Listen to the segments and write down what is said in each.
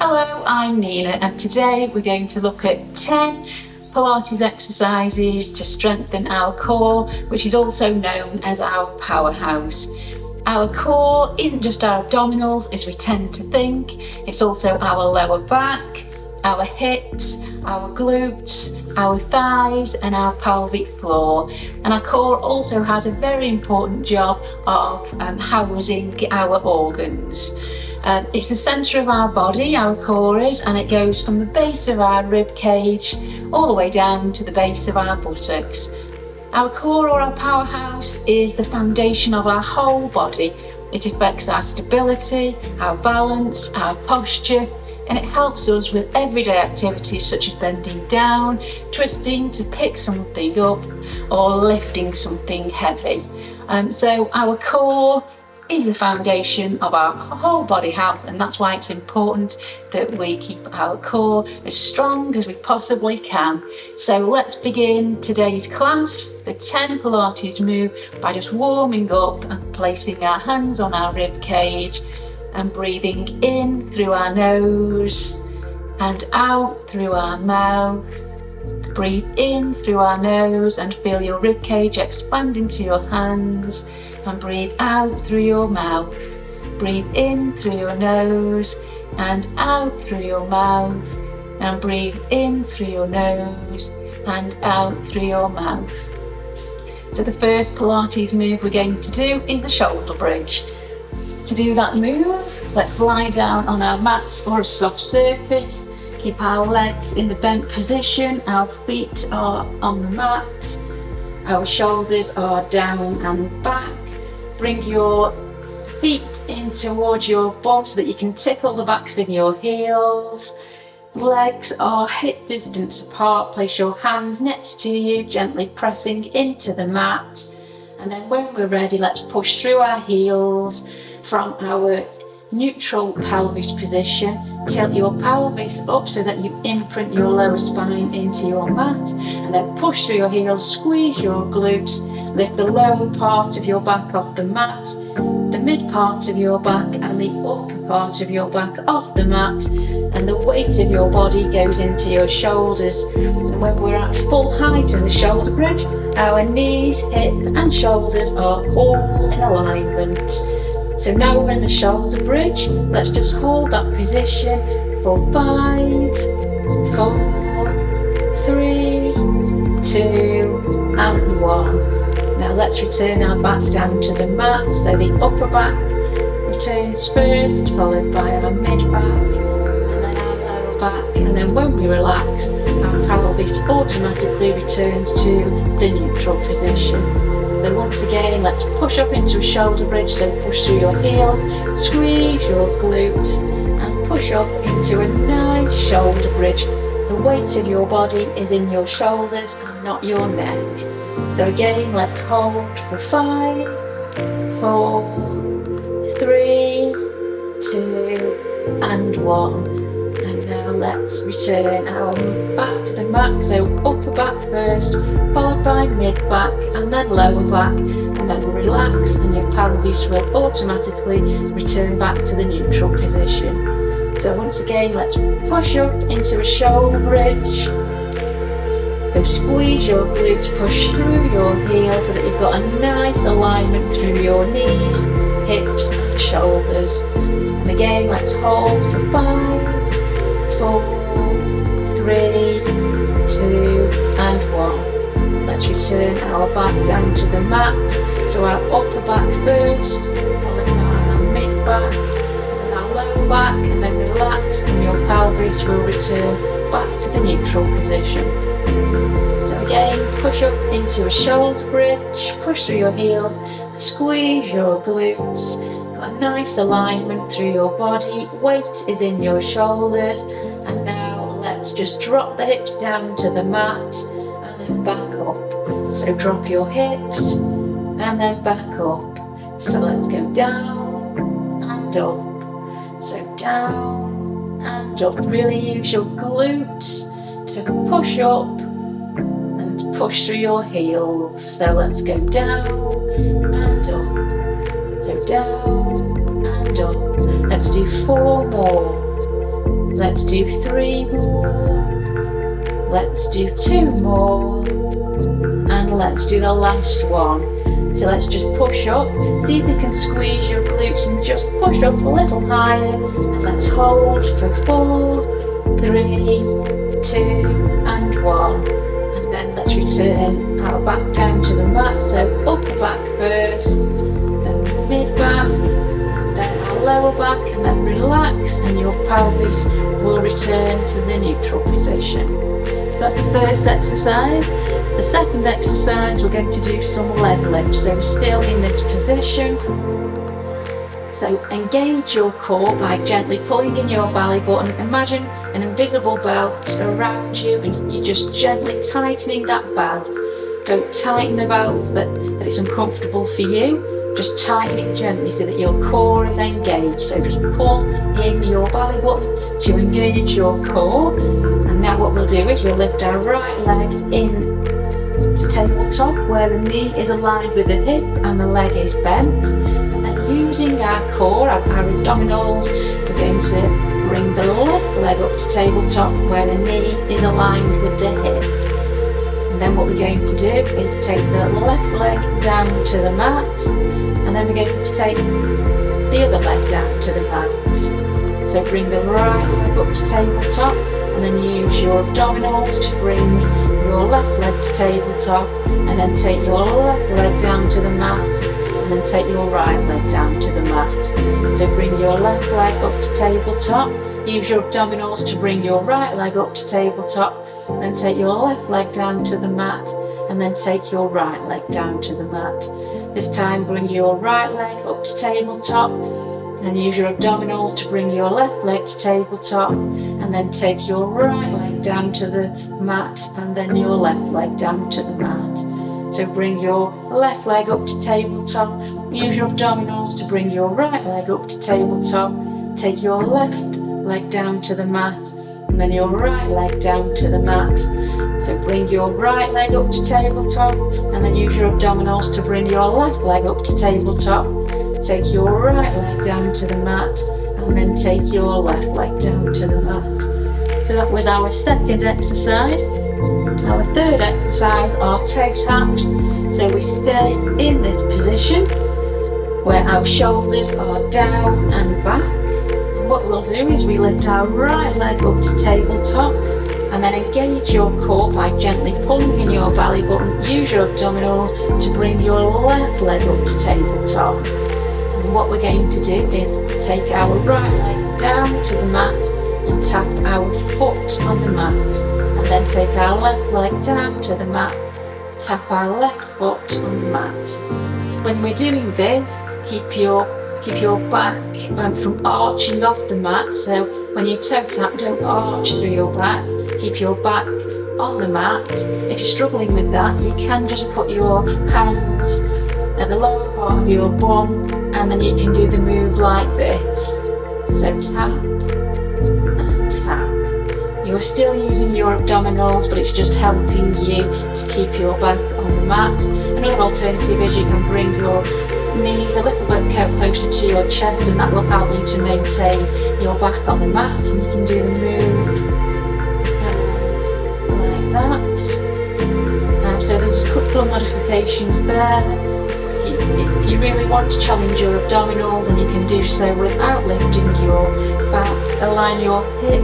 Hello, I'm Nina, and today we're going to look at 10 Pilates exercises to strengthen our core, which is also known as our powerhouse. Our core isn't just our abdominals as we tend to think, it's also our lower back, our hips, our glutes, our thighs and our pelvic floor. And our core also has a very important job of housing our organs. It's the centre of our body, our core is, and it goes from the base of our rib cage all the way down to the base of our buttocks. Our core, or our powerhouse, is the foundation of our whole body. It affects our stability, our balance, our posture, and it helps us with everyday activities such as bending down, twisting to pick something up, or lifting something heavy. So our core is the foundation of our whole body health, and that's why it's important that we keep our core as strong as we possibly can. So let's begin today's class, the 10 Pilates move, by just warming up and placing our hands on our rib cage and breathing in through our nose and out through our mouth. Breathe in through our nose and feel your rib cage expand into your hands, and breathe out through your mouth. Breathe in through your nose and out through your mouth, and breathe in through your nose and out through your mouth. So the first Pilates move we're going to do is the shoulder bridge. To do that move, let's lie down on our mats or a soft surface. Keep our legs in the bent position, our feet are on the mat, our shoulders are down and back. Bring your feet in towards your bum so that you can tickle the backs of your heels. Legs are hip distance apart. Place your hands next to you, gently pressing into the mat. And then when we're ready, let's push through our heels from our neutral pelvis position. Tilt your pelvis up so that you imprint your lower spine into your mat, and then push through your heels, squeeze your glutes, lift the lower part of your back off the mat, the mid part of your back and the upper part of your back off the mat, and the weight of your body goes into your shoulders. And when we're at full height of the shoulder bridge, our knees, hip and shoulders are all in alignment. So now we're in the shoulder bridge. Let's just hold that position for 5, 4, 3, 2 and 1. Now let's return our back down to the mat. So the upper back returns first, followed by our mid back and then our lower back. And then when we relax, our pelvis automatically returns to the neutral position. So once again, let's push up into a shoulder bridge. So push through your heels, squeeze your glutes and push up into a nice shoulder bridge. The weight of your body is in your shoulders and not your neck. So again, let's hold for 5, 4, 3, 2 and 1. And now let's return our back to the mat. So upper back first, followed by mid back and then lower back, and then relax and your pelvis will automatically return back to the neutral position. So once again, let's push up into a shoulder bridge. So squeeze your glutes, push through your heels so that you've got a nice alignment through your knees, hips and shoulders. And again, let's hold for 5, 4, 3, 2 and 1. Let's return our back down to the mat. So our upper back first, followed by our mid back, and then our lower back, and then relax and your pelvis will return back to the neutral position. So again, push up into a shoulder bridge, push through your heels, squeeze your glutes, got a nice alignment through your body, weight is in your shoulders, and now let's just drop the hips down to the mat and then back up. So drop your hips and then back up. So let's go down and up. So down and up. Really use your glutes to push up and push through your heels. So let's go down and up. So down and up. Let's do 4 more. Let's do 3 more. Let's do 2 more. And let's do the last one. So let's just push up. See if you can squeeze your glutes and just push up a little higher. And let's hold for 4, 3, 2, and 1. And then let's return our back down to the mat. So upper back first, then mid back, then our lower back, and then relax, and your pelvis will return to the neutral position. So that's the first exercise. The second exercise, we're going to do some leg lifts. So we're still in this position. So engage your core by gently pulling in your belly button. Imagine an invisible belt around you, and you're just gently tightening that belt. Don't tighten the belt that it's uncomfortable for you. Just tighten it gently so that your core is engaged. So just pull in your belly button to engage your core. And now what we'll do is we'll lift our right leg in to tabletop, where the knee is aligned with the hip and the leg is bent. And then using our core, our abdominals, we're going to bring the left leg up to tabletop, where the knee is aligned with the hip. And then what we're going to do is take the left leg down to the mat, and then we're going to take the other leg down to the mat. So bring the right leg up to tabletop, and then use your abdominals to bring your left leg to tabletop, and then take your left leg down to the mat, and then take your right leg down to the mat. So bring your left leg up to tabletop, use your abdominals to bring your right leg up to tabletop, then take your left leg down to the mat, and then take your right leg down to the mat. This time bring your right leg up to tabletop, then use your abdominals to bring your left leg to tabletop, and then take your right leg down to the mat, and then your left leg down to the mat. So bring your left leg up to tabletop, use your abdominals to bring your right leg up to tabletop, take your left leg down to the mat, and then your right leg down to the mat. So bring your right leg up to tabletop, and then use your abdominals to bring your left leg up to tabletop, take your right leg down to the mat, and then take your left leg down to the mat. So that was our second exercise. Our third exercise are toe taps. So we stay in this position where our shoulders are down and back. And what we'll do is we lift our right leg up to tabletop, and then engage your core by gently pulling in your belly button. Use your abdominals to bring your left leg up to tabletop. And what we're going to do is take our right leg down to the mat and tap our foot on the mat, and then take our left leg down to the mat, tap our left foot on the mat. When we're doing this, keep your back from arching off the mat. So when you toe tap, don't arch through your back. Keep your back on the mat. If you're struggling with that, you can just put your hands at the lower part of your bum, and then you can do the move like this. So tap and tap. You're still using your abdominals, but it's just helping you to keep your back on the mat. Another alternative is you can bring your knees a little bit closer to your chest, and that will help you to maintain your back on the mat, and you can do the move like that. So there's a couple of modifications there. If you really want to challenge your abdominals, and you can do so without lifting your back, align your hip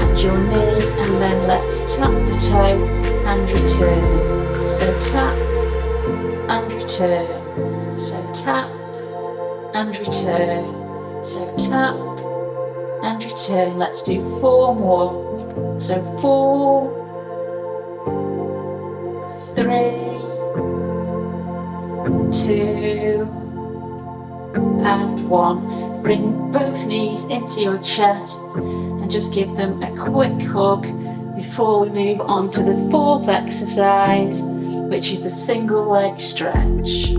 and your knee, and then let's tap the toe and return. So tap and return. So tap and return. So tap and return. Let's do 4 more. So 4, 3, 2, and 1. Bring both knees into your chest and just give them a quick hug before we move on to the fourth exercise, which is the single leg stretch.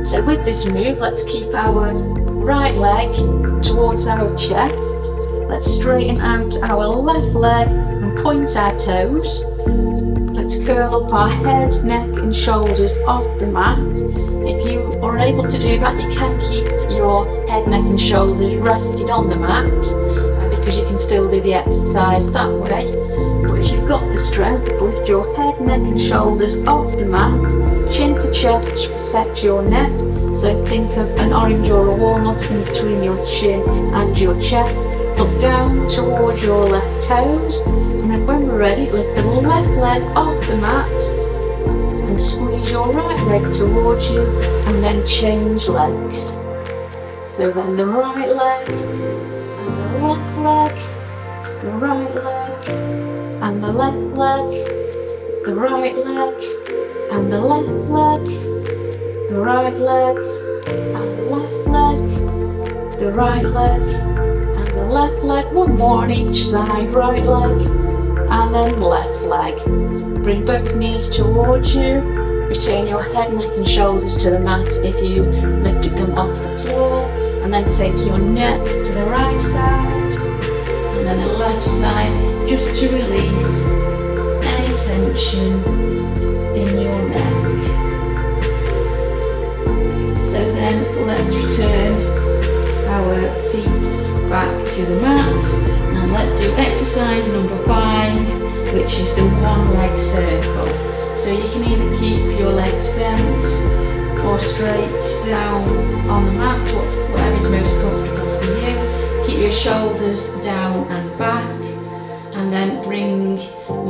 So with this move, let's keep our right leg towards our chest. Let's straighten out our left leg and point our toes. Let's let's curl up our head, neck and shoulders off the mat. If you are able to do that, you can keep your head, neck and shoulders rested on the mat because you can still do the exercise that way. But if you've got the strength, lift your head, neck and shoulders off the mat, chin to chest to protect your neck. So think of an orange or a walnut in between your chin and your chest. Look down towards your left toes, and then when we're ready, lift the left leg off the mat and squeeze your right leg towards you, and then change legs. So then the right leg and the left leg, the right leg and the left leg, the right leg and the left leg, the right leg and the left leg, the right leg and the left leg. One more on each side, right leg and then left leg. Bring both knees towards you. Return your head, neck and shoulders to the mat if you lifted them off the floor. And then take your neck to the right side and then the left side, just to release any tension in your neck. So then let's return our feet back to the mat, and let's do exercise number 5, which is the one leg circle. So you can either keep your legs bent or straight down on the mat, whatever is most comfortable for you. Keep your shoulders down and back, and then bring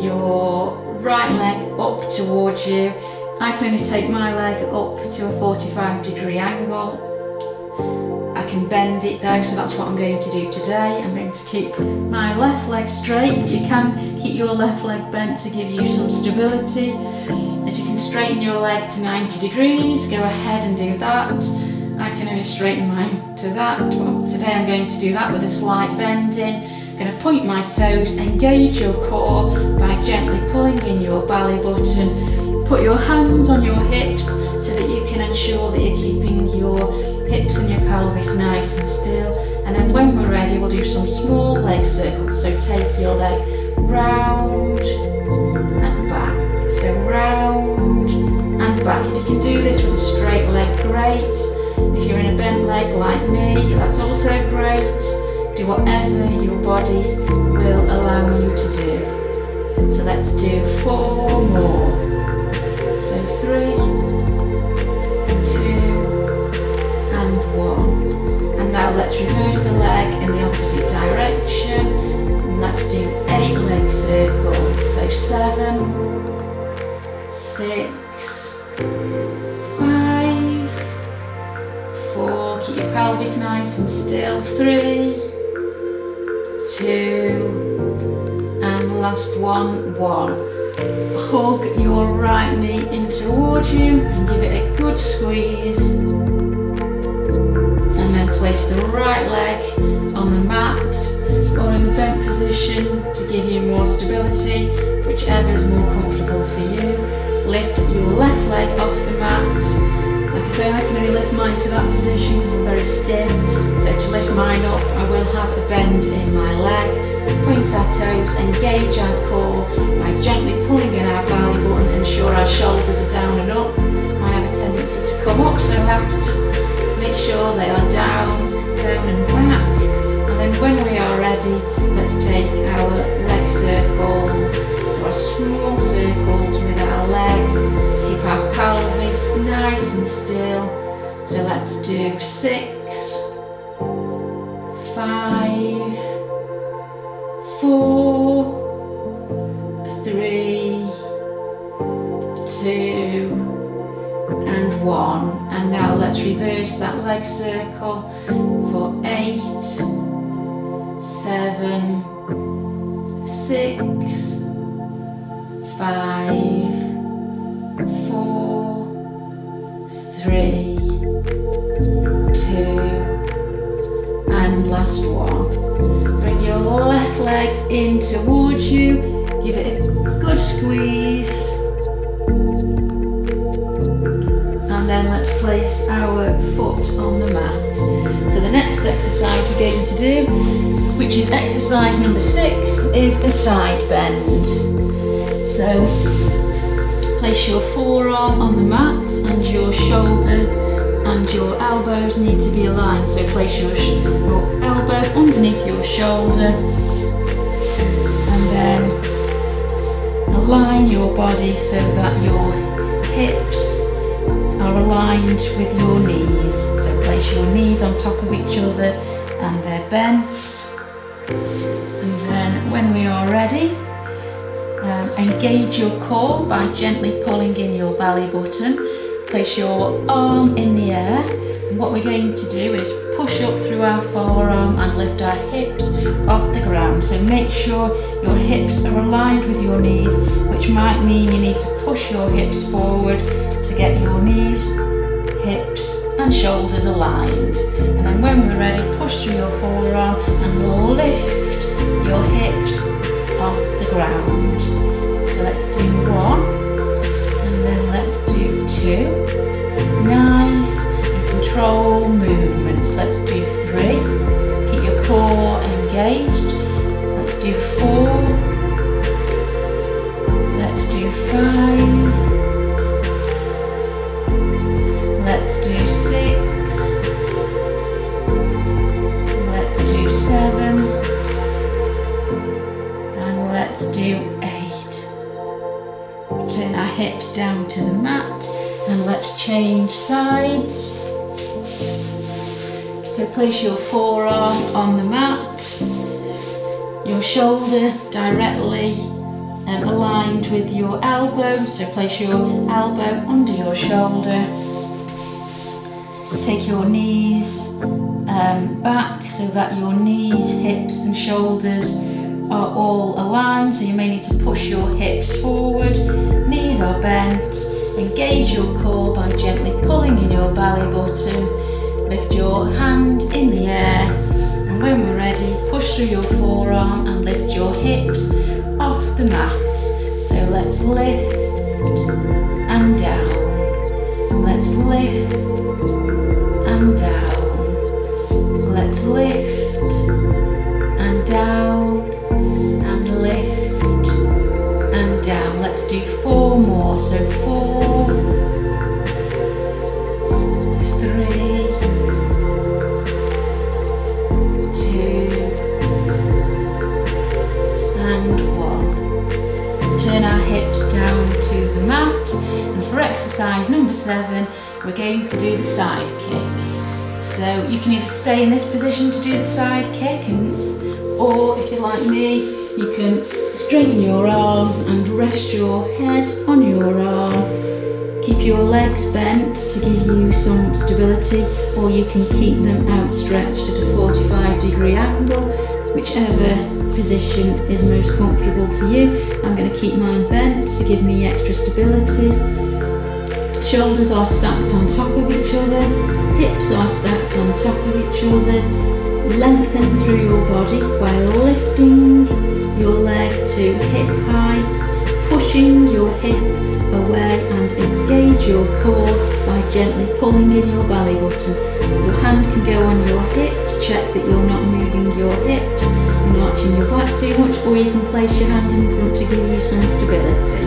your right leg up towards you. I can only take my leg up to a 45-degree angle. I can bend it though, so that's what I'm going to do today. I'm going to keep my left leg straight. You can keep your left leg bent to give you some stability. If you can straighten your leg to 90 degrees, go ahead and do that. I can only straighten mine to that. Well, today I'm going to do that with a slight bending. I'm going to point my toes, engage your core by gently pulling in your belly button. Put your hands on your hips so that you can ensure that you're keeping your hips and your pelvis nice and still. And then when we're ready, we'll do some small leg circles. So take your leg round and back. So round and back. If you can do this with a straight leg, great. If you're in a bent leg like me, that's also great. Do whatever your body will allow you to do. So let's do 4 more. So 3, 2 and 1. And now let's reverse the leg in the opposite direction. And let's do 8 leg circles. So 7, 6, 5, 4. Keep your pelvis nice and still. 3, 2, and last one, 1. Hug your right knee in towards you and give it a good squeeze. And then place the right leg on the mat or in the bent position to give you more stability, whichever is more comfortable for you. Lift your left leg off the mat. Like I say, I can only lift mine to that position because I'm very stiff. So to lift mine up, I will have a bend in my leg. Point our toes, engage our core by gently pulling in our belly button, ensure our shoulders are down and up. I have a tendency to come up, so I have to just make sure they are down and back. And then when we are ready, let's take our leg circles. So our small circles with our leg. Keep our pelvis nice and still. So let's do 6, 5, 4, 3, 2 and 1. And now let's reverse that leg circle for 8, 7, 6, 5, 4, 3, 2 and last one. Bring your left leg in towards you, give it a good squeeze, and then let's place our foot on the mat. So the next exercise we're going to do, which is exercise number 6, is the side bend. So place your forearm on the mat and your shoulder and your elbows need to be aligned. So place your elbow underneath your shoulder and then align your body so that your hips are aligned with your knees. So place your knees on top of each other and they're bent. And then when we are ready, engage your core by gently pulling in your belly button. Place your arm in the air, and what we're going to do is push up through our forearm and lift our hips off the ground. So make sure your hips are aligned with your knees, which might mean you need to push your hips forward to get your knees, hips and shoulders aligned. And then when we're ready, push through your forearm and lift your hips off the ground. So let's do 1 and then let's do 2. Nice and control movements. Let's do 3. Keep your core engaged. Let's do 4. Let's do 5. Let's do 6. Let's do 7. And let's do 8. Turn our hips down to the mat and let's change sides. So place your forearm on the mat, your shoulder directly aligned with your elbow. So place your elbow under your shoulder. Take your knees back so that your knees, hips and shoulders are all aligned. So you may need to push your hips forward. Knees are bent. Engage your core by gently pulling in your belly button. Lift your hand in the air. And when we're ready, push through your forearm and lift your hips off the mat. So let's lift and down. Let's lift and down. Let's lift and down and lift and down. Let's do 4 more. So 4, 3, 2 and 1. Turn our hips down to the mat, and for exercise number 7 we're going to do the side kick. So you can either stay in this position to do the side kick, or if you're like me, you can straighten your arm and rest your head on your arm. Keep your legs bent to give you some stability, or you can keep them outstretched at a 45-degree angle, whichever position is most comfortable for you. I'm going to keep mine bent to give me extra stability. Shoulders are stacked on top of each other, hips are stacked on top of each other. Lengthen through your body by lifting your leg to hip height, pushing your hip away and engage your core by gently pulling in your belly button. Your hand can go on your hip to check that you're not moving your hips and arching your back too much, or you can place your hand in front to give you some stability.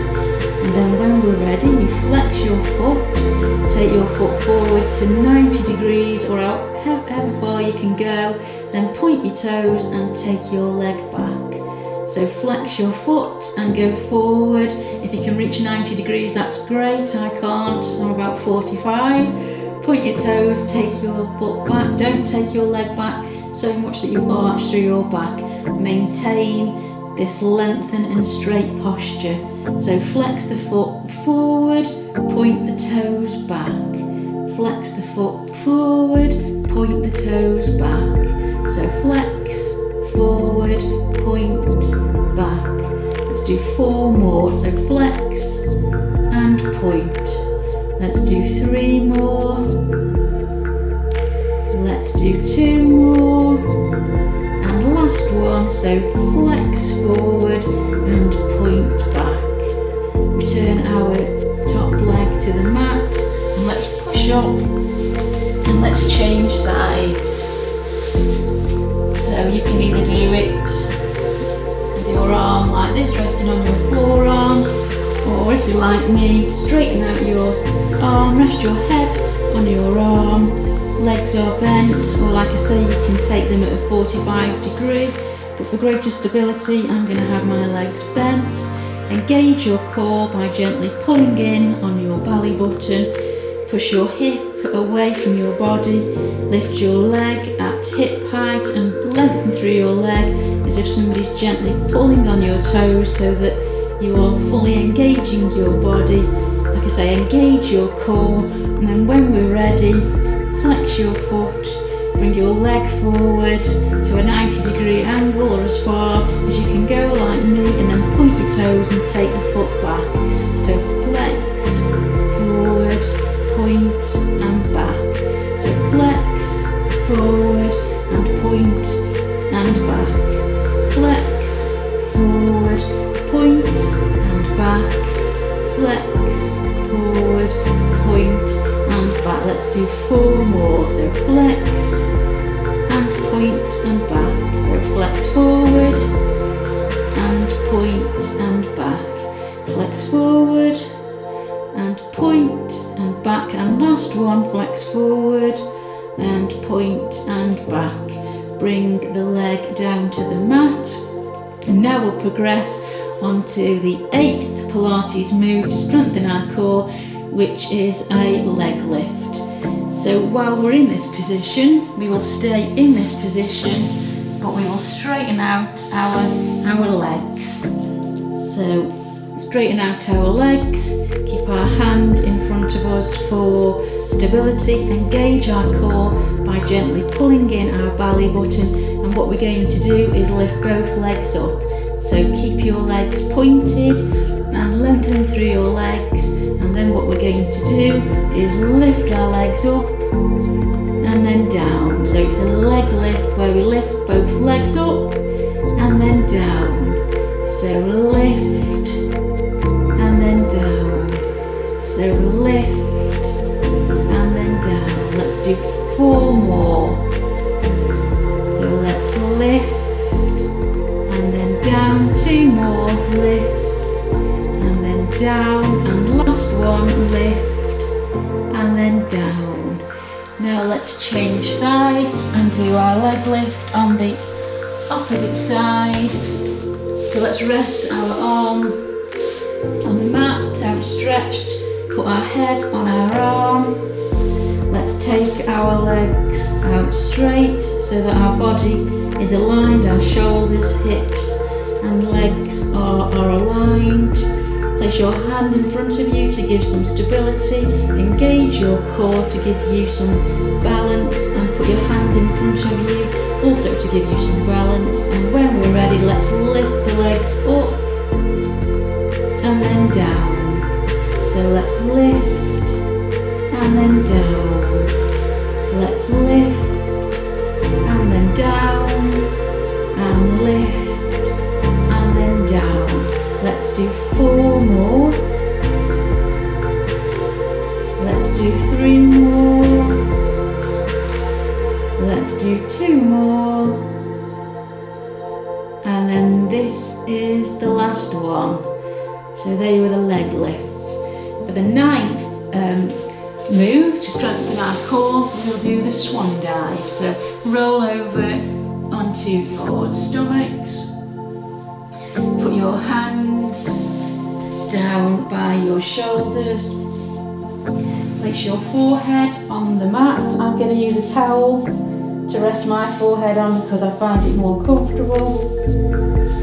And then when we're ready, you flex your foot, take your foot forward to 90 degrees or however far you can go, then point your toes and take your leg back. So flex your foot and go forward. If you can reach 90 degrees, that's great. I can't, I'm about 45. Point your toes, take your foot back. Don't take your leg back so much that you arch through your back. Maintain this lengthen and straight posture. So flex the foot forward, point the toes back. Flex the foot forward, point the toes back. So flex, forward, point, back. Let's do 4 more. So flex and point. Let's do 3 more. Let's do 2 more. And last one. So flex forward and point back. Return our top leg to the mat and let's push up and let's change sides. So you can either do it with your arm like this, resting on your forearm, or if you you like me, straighten out your arm, rest your head on your arm, legs are bent, or like I say, you can take them at a 45°, but for greater stability I'm going to have my legs bent. Engage your core by gently pulling in on your belly button, push your hip away from your body, lift your leg at hip height and lengthen through your leg as if somebody's gently pulling on your toes so that you are fully engaging your body. Like I say, engage your core, and then when we're ready, flex your foot, bring your leg forward to a 90° angle or as far as you can go like me, and then point your toes and take the foot back. So flex, forward, point and back. So flex, forward and point and back. Flex, forward, point and back. Flex, forward, point and back. Let's do 4 more. So flex and point and back. So flex forward and point and back. Flex forward and point and back. And last one, flex forward and point and back. Bring the leg down to the mat. And now we'll progress onto the 8th Pilates move to strengthen our core, which is a leg lift. So while we're in this position, we will stay in this position, but we will straighten out our legs. So straighten out our legs, keep our hand in front of us for stability, engage our core by gently pulling in our belly button, and what we're going to do is lift both legs up. So keep your legs pointed and lengthen through your legs, and then what we're going to do is lift our legs up and then down. So it's a leg lift where we lift both legs up and then down. So lift and then down. So lift and then down. Let's do 4 more. So let's lift and then down. 2 more. Lift and then down. And last one, lift and then down. Now let's change sides and do our leg lift on the opposite side. So let's rest our arm on the mat, outstretched, put our head on our arm. Let's take our legs out straight so that our body is aligned, our shoulders, hips and legs are aligned. Place your hand in front of you to give some stability, engage your core to give you some balance, and put your hand in front of you also to give you some balance. And when we're ready, let's lift the legs up and then down. So let's lift and then down. Let's lift and then down and lift and then down. Let's do 4 more. Let's do 3 more. Let's do 2 more. And then this is the last one. So they were the leg lifts. For the 9th move to strengthen our core, we'll do the swan dive. So roll over onto your stomachs. Put your hands down by your shoulders. Place your forehead on the mat. I'm going to use a towel to rest my forehead on because I find it more comfortable.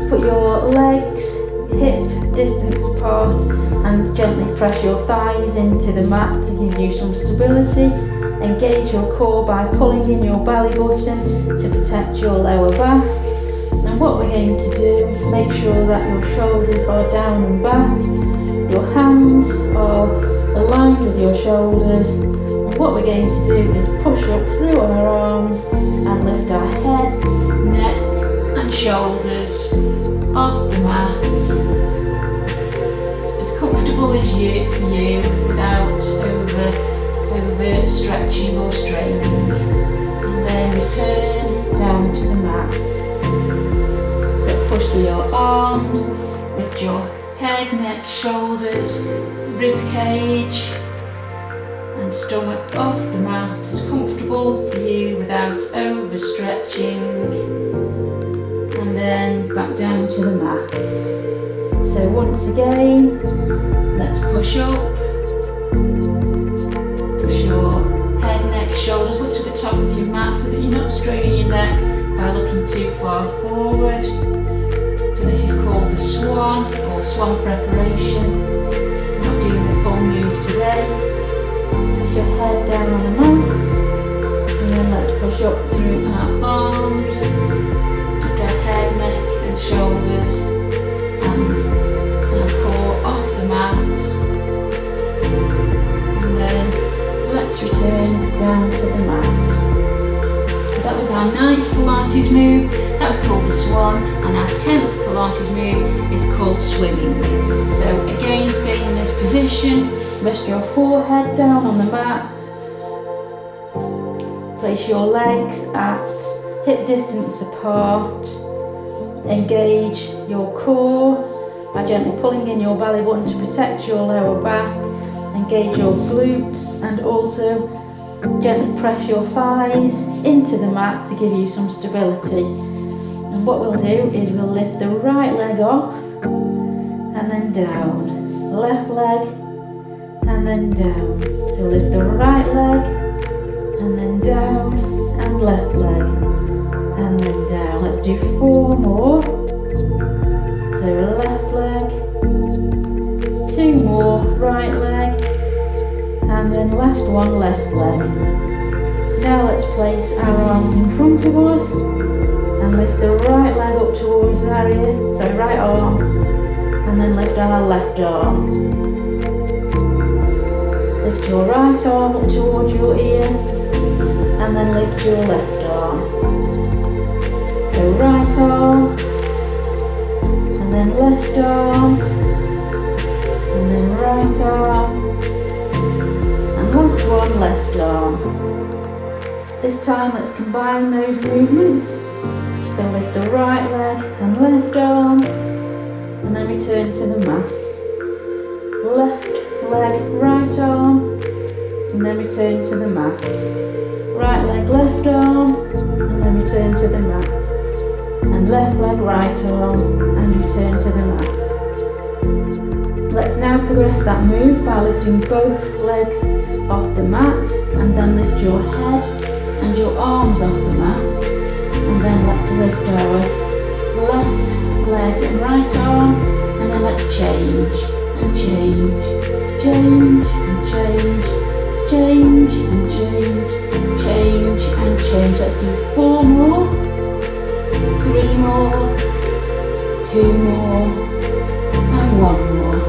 Put your legs hip distance apart and gently press your thighs into the mat to give you some stability. Engage your core by pulling in your belly button to protect your lower back. And what we're going to do, make sure that your shoulders are down and back, your hands are aligned with your shoulders. And what we're going to do is push up through our arms and lift our head, neck and shoulders off the mat. As comfortable as for you without over stretching or straining. And then return down to the mat. Push through your arms, lift your head, neck, shoulders, rib cage and stomach off the mat as comfortable for you without overstretching, and then back down to the mat. So once again, let's push up, push your head, neck, shoulders, look to the top of your mat so that you're not straining your neck by looking too far forward. So this is called the swan or swan preparation. I'm not doing the full move today. Lift your head down on the mat, and then let's push up through our arms, lift our head, neck and shoulders and our core off the mat, and then let's return down to the mat. That was our 9th Pilates move, that was called the swan, and our 10th Pilates move is called swimming. So again, stay in this position, rest your forehead down on the mat, place your legs at hip distance apart, engage your core by gently pulling in your belly button to protect your lower back, engage your glutes and also gently press your thighs into the mat to give you some stability. And what we'll do is we'll lift the right leg off and then down, left leg and then down. So lift the right leg and then down and left leg and then down. Let's do 4 more. So left leg, 2 more, right leg, and then last one, left leg. Now let's place our arms in front of us and lift the right leg up towards our ear, so right arm, and then lift our left arm. Lift your right arm up towards your ear and then lift your left arm. So right arm and then left arm and then right arm. Last one, left arm. This time let's combine those movements. So lift the right leg and left arm and then return to the mat. Left leg, right arm and then return to the mat. Right leg, left arm and then return to the mat. And left leg, right arm and return to the mat. Let's now progress that move by lifting both legs off the mat, and then lift your head and your arms off the mat, and then let's lift our left leg and right arm, and then let's change and change, change and change, change and change, change and change. Let's do 4 more, 3 more, 2 more and 1 more.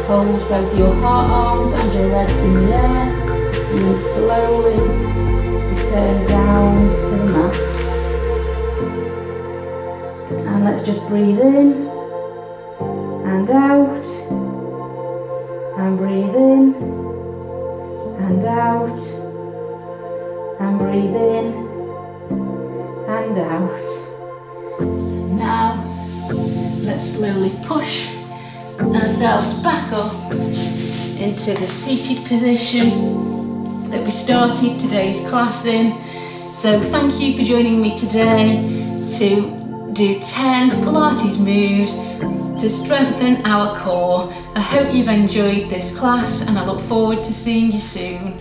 Hold both your heart arms and your legs in the air, and then slowly return down to the mat. And let's just breathe in and out, and breathe in and out, and breathe in and out. Now let's slowly push ourselves back up into the seated position that we started today's class in. So thank you for joining me today to do 10 Pilates moves to strengthen our core. I hope you've enjoyed this class and I look forward to seeing you soon.